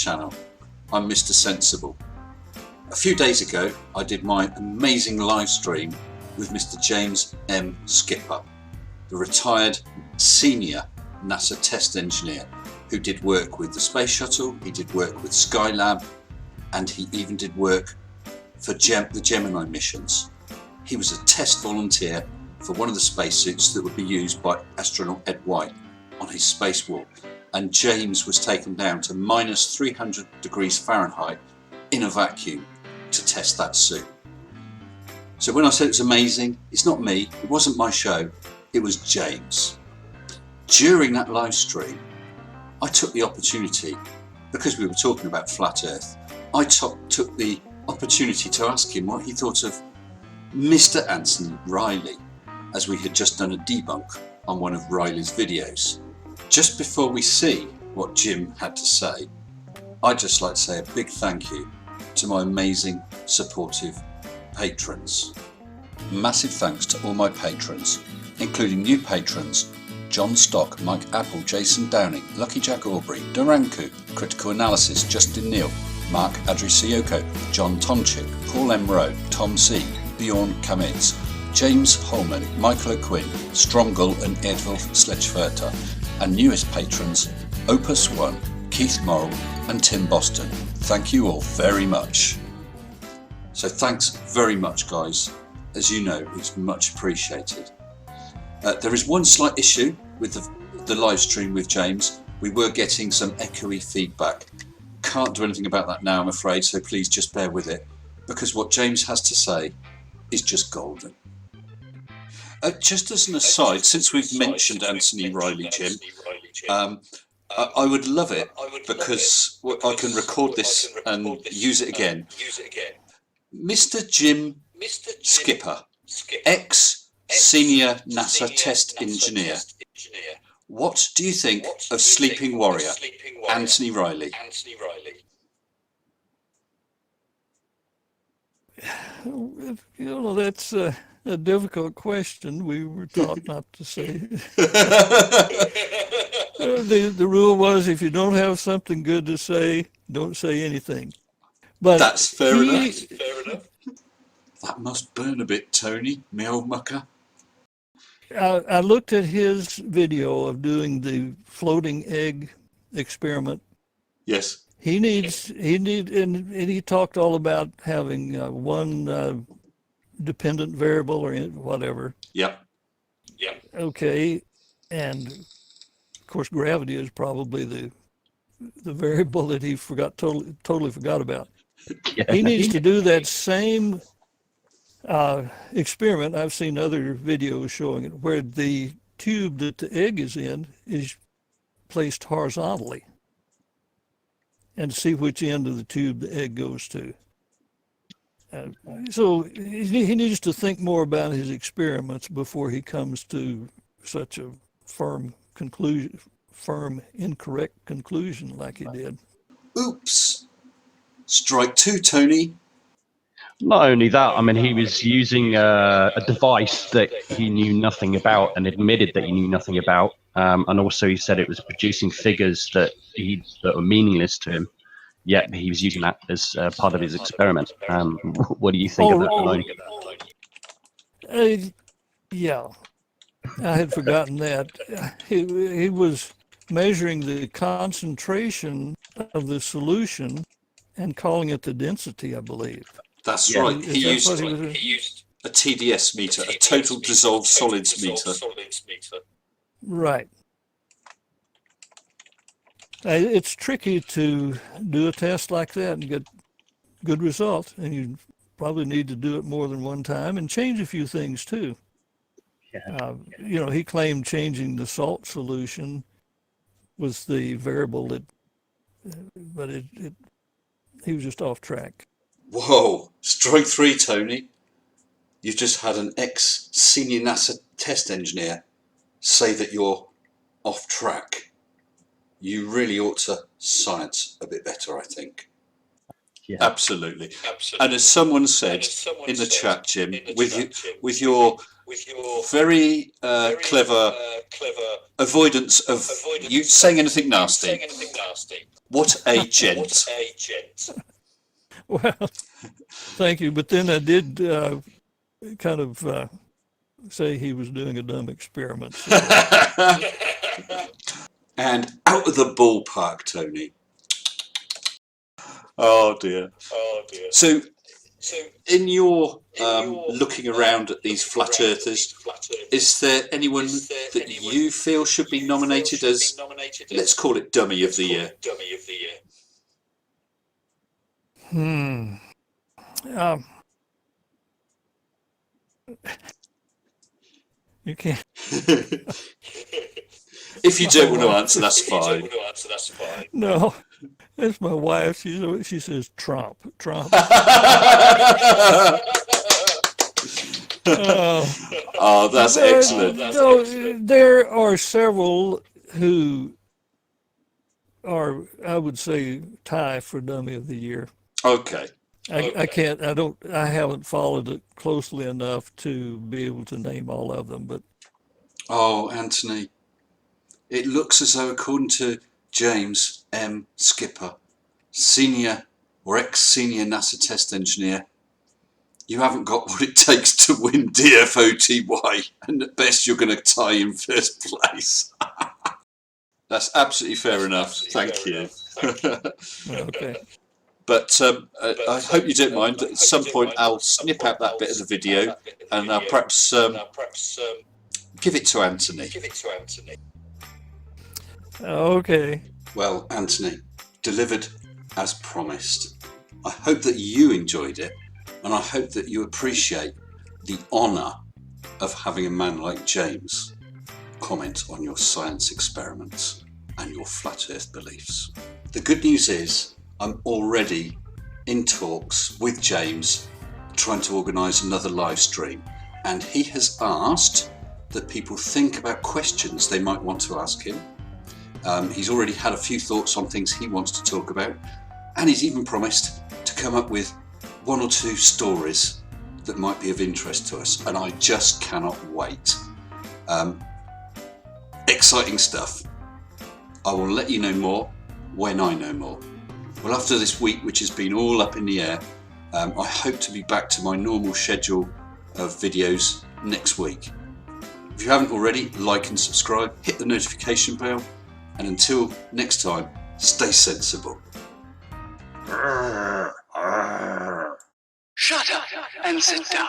channel. I'm Mr. Sensible. A few days ago I did my amazing live stream with Mr. James M. Skipper, the retired senior NASA test engineer who did work with the space shuttle, he did work with Skylab, and he even did work for the Gemini missions. He was a test volunteer for one of the spacesuits that would be used by astronaut Ed White on his spacewalk, and James was taken down to minus 300 degrees Fahrenheit in a vacuum to test that suit. So when I said it was amazing, it's not me, it wasn't my show, it was James. During that live stream, I took the opportunity, because we were talking about flat Earth, I took the opportunity to ask him what he thought of Mr. Anthony Riley, as we had just done a debunk on one of Riley's videos. Just before we see what Jim had to say, I'd just like to say a big thank you to my amazing, supportive patrons. Massive thanks to all my patrons, including new patrons John Stock, Mike Apple, Jason Downing, Lucky Jack Aubrey, Duranku, Critical Analysis, Justin Neal, Mark Adrisioko, John Tonchik, Paul M. Rowe, Tom C., Bjorn Kamitz, James Holman, Michael O'Quinn, Stromgul and Edwulf Sledgeferter, and newest patrons Opus One, Keith Morrill and Tim Boston. Thank you all very much. So thanks very much, guys. As you know, it's much appreciated. There is one slight issue with the live stream with James. We were getting some echoey feedback. Can't do anything about that now, I'm afraid, so please just bear with it, because what James has to say is just golden. Just as an aside, since we've mentioned Anthony Riley, Jim, I would love it because I can record this and use it again. Mr. Jim Skipper, ex-senior NASA test engineer. What do you think of Sleeping Warrior, Anthony Riley? You know, that's a difficult question. We were taught not to say. The rule was, if you don't have something good to say, don't say anything. But that's fair enough. That must burn a bit, Tony, me old mucker. I looked at his video of doing the floating egg experiment. Yes. And he talked all about having one dependent variable or whatever. Yep. Okay, and of course gravity is probably the variable that he totally forgot about. Yeah. He needs to do that same experiment. I've seen other videos showing it, where the tube that the egg is in is placed horizontally, and see which end of the tube the egg goes to. So he needs to think more about his experiments before he comes to such a firm, incorrect conclusion like he did. Oops. Strike two, Tony. Not only that, I mean, he was using a device that he knew nothing about and admitted that he knew nothing about. And also he said it was producing figures that were meaningless to him, yet he was using that as part of his experiment. What do you think of that, Maloney? Yeah, I had forgotten that. He was measuring the concentration of the solution and calling it the density, I believe. That's right. He used a TDS meter, a total dissolved solids meter. Right. It's tricky to do a test like that and get good results, and you probably need to do it more than one time and change a few things too. Yeah. You know, he claimed changing the salt solution was the variable but he was just off track. Whoa, strike three, Tony. You've just had an ex-senior NASA test engineer say that you're off track. You really ought to science a bit better, I think. Yeah. Absolutely. And as someone said in the chat, Jim, with your very clever avoidance of you saying anything nasty, What a gent. Well, thank you. But then I did kind of say he was doing a dumb experiment. So. And out of the ballpark, Tony. Oh dear. So in your looking around at these flat earthers, is there anyone that you feel should be nominated as, let's call it Dummy of the Year? You can't. If you don't want to answer, that's fine. No, it's my wife. She says Trump. Oh, that's excellent. No, there are several who are, I would say, tie for Dummy of the Year. Okay. I haven't followed it closely enough to be able to name all of them, but. Oh, Anthony, it looks as though, according to James M. Skipper, senior or ex-senior NASA test engineer, you haven't got what it takes to win DFOTY, and at best you're going to tie in first place. That's absolutely fair enough. Thank you. Okay. But I hope you don't mind. At some point, I'll snip out that bit of the video, and I'll perhaps give it to Anthony. Okay. Well, Anthony, delivered as promised. I hope that you enjoyed it, and I hope that you appreciate the honour of having a man like James comment on your science experiments and your flat earth beliefs. The good news is I'm already in talks with James trying to organise another live stream, and he has asked that people think about questions they might want to ask him. He's already had a few thoughts on things he wants to talk about, and he's even promised to come up with 1 or 2 stories that might be of interest to us, and I just cannot wait. Exciting stuff. I will let you know more when I know more. Well, after this week, which has been all up in the air, I hope to be back to my normal schedule of videos next week. If you haven't already, like and subscribe, hit the notification bell, and until next time, stay sensible. Shut up and sit down.